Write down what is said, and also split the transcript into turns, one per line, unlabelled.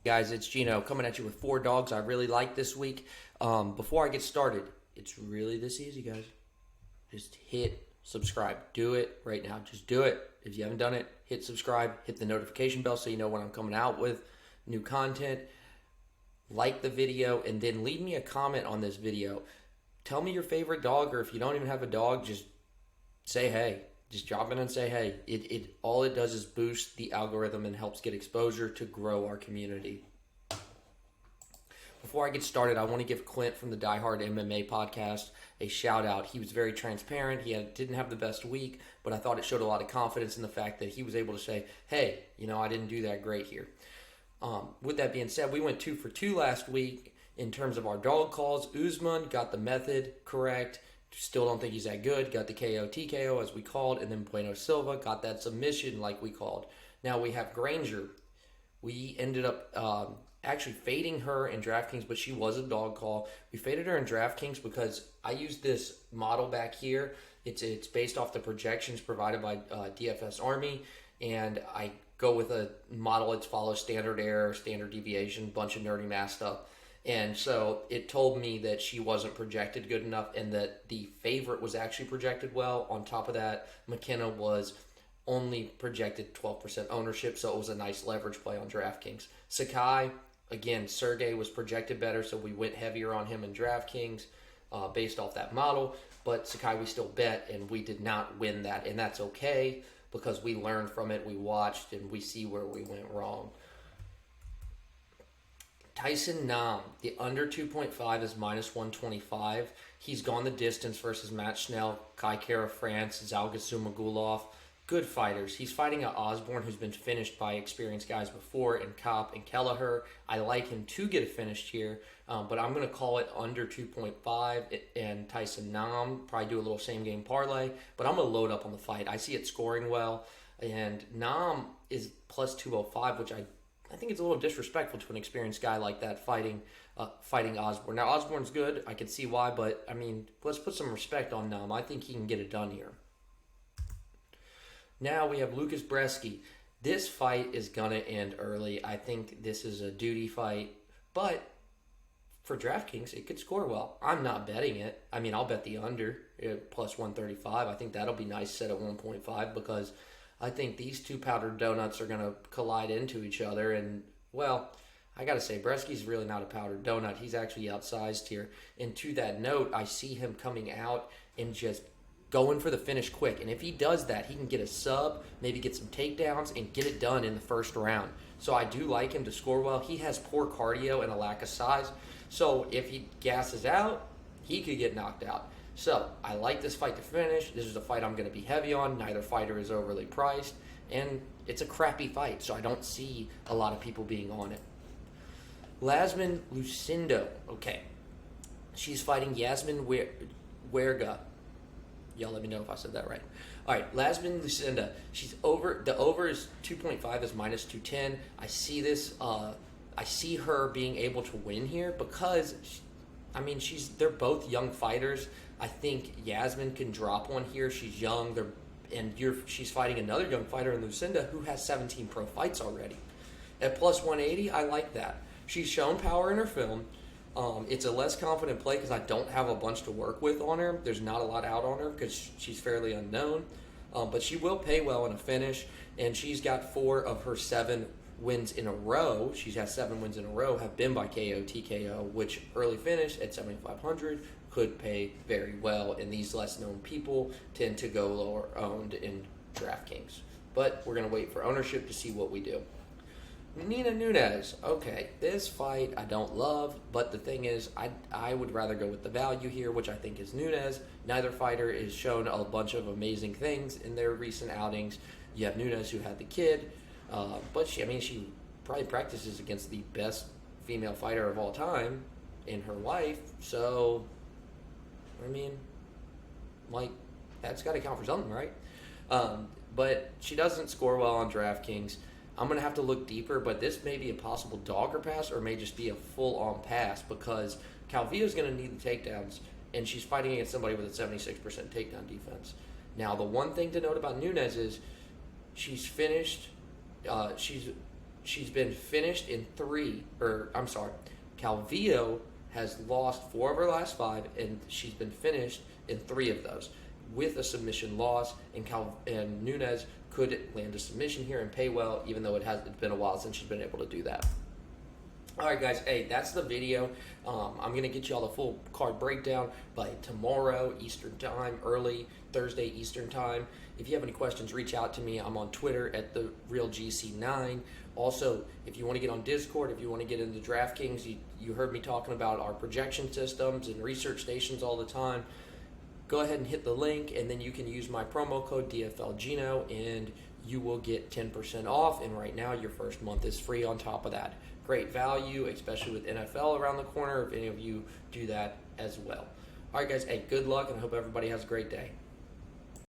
Guys, it's Gino coming at you with four dogs I really like this week. Before I get started, it's really this easy, guys. Just hit subscribe. Do it right now. Just do it. If you haven't done it, hit subscribe. Hit the notification bell so you know when I'm coming out with new content. Like the video and then leave me a comment on this video. Tell me your favorite dog, or if you don't even have a dog, just say hey. Just drop in and say hey. It all it does is boost the algorithm and helps get exposure to grow our community. Before I get started, I want to give Clint from the Die Hard MMA podcast a shout out. He was very transparent. Didn't have the best week, but I thought it showed a lot of confidence in the fact that he was able to say, hey, I didn't do that great here. With that being said, we went 2 for 2 last week in terms of our dog calls. Usman got the method correct. Still don't think he's that good. Got the KO, TKO as we called. And then Bueno Silva got that submission like we called. Now we have Granger. We ended up actually fading her in DraftKings, but she was a dog call. We faded her in DraftKings because I used this model back here. It's based off the projections provided by DFS Army. And I go with a model that follows standard error, standard deviation, bunch of nerdy math stuff. And so it told me that she wasn't projected good enough and that the favorite was actually projected well. On top of that, McKenna was only projected 12% ownership, so it was a nice leverage play on DraftKings. Sakai, again, Sergey was projected better, so we went heavier on him in DraftKings based off that model. But Sakai we still bet, and we did not win that, and that's okay because we learned from it, we watched, and we see where we went wrong. Tyson Nam, the under 2.5 is minus 125. He's gone the distance versus Matt Schnell, Kai Kara France, Zalga Sumagulov. Good fighters. He's fighting a Osborne who's been finished by experienced guys before in Kopp and Kelleher. I like him to get it finished here, but I'm going to call it under 2.5 and Tyson Nam. Probably do a little same game parlay, but I'm going to load up on the fight. I see it scoring well, and Nam is plus 205, which I think it's a little disrespectful to an experienced guy like that fighting Osborne. Now, Osborne's good. I can see why, but, let's put some respect on Nam. I think he can get it done here. Now we have Lucas Bresky. This fight is going to end early. I think this is a duty fight, but for DraftKings, it could score well. I'm not betting it. I'll bet the under plus 135. I think that'll be nice set at 1.5 because I think these two powdered donuts are going to collide into each other. And, well, I got to say, Bresky's really not a powdered donut. He's actually outsized here. And to that note, I see him coming out and just going for the finish quick. And if he does that, he can get a sub, maybe get some takedowns, and get it done in the first round. So I do like him to score well. He has poor cardio and a lack of size. So if he gasses out, he could get knocked out. So, I like this fight to finish. This is a fight I'm going to be heavy on. Neither fighter is overly priced. And it's a crappy fight, so I don't see a lot of people being on it. Lasmin Lucindo. Okay. She's fighting Yasmin Huerga. Y'all let me know if I said that right. All right, Lasmin Lucinda. She's over. The over is 2.5 is minus 210. I see this. I see her being able to win here because, they're both young fighters. I think Yasmin can drop one here. She's young. She's fighting another young fighter in Lucinda who has 17 pro fights already. At plus 180, I like that. She's shown power in her film. It's a less confident play because I don't have a bunch to work with on her. There's not a lot out on her because she's fairly unknown. But she will pay well in a finish, and she's got 4 of her 7 wins in a row. She has 7 wins in a row have been by KO, TKO, which early finish at 7,500 could pay very well. And these less known people tend to go lower owned in DraftKings. But we're going to wait for ownership to see what we do. Nina Nunes. Okay, this fight I don't love, but the thing is, I would rather go with the value here, which I think is Nunes. Neither fighter has shown a bunch of amazing things in their recent outings. You have Nunes who had the kid, but she probably practices against the best female fighter of all time in her wife. So, that's got to count for something, right? But she doesn't score well on DraftKings. I'm going to have to look deeper, but this may be a possible dogger pass or may just be a full-on pass because Calvillo's going to need the takedowns, and she's fighting against somebody with a 76% takedown defense. Now, the one thing to note about Nunes is she's finished she's been finished in 3, or I'm sorry, Calvillo has lost 4 of her last 5, and she's been finished in 3 of those with a submission loss. And Nunes could land a submission here and pay well, even though it's been a while since she's been able to do that. All right, guys. Hey, that's the video. I'm going to get you all the full card breakdown by tomorrow Eastern Time, early Thursday Eastern Time. If you have any questions, reach out to me. I'm on Twitter at TheRealGC9. Also, if you want to get on Discord, if you want to get into DraftKings, you heard me talking about our projection systems and research stations all the time. Go ahead and hit the link, and then you can use my promo code DFLGino, and you will get 10% off. And right now, your first month is free on top of that. Great value, especially with NFL around the corner, if any of you do that as well. All right, guys, hey, good luck, and I hope everybody has a great day.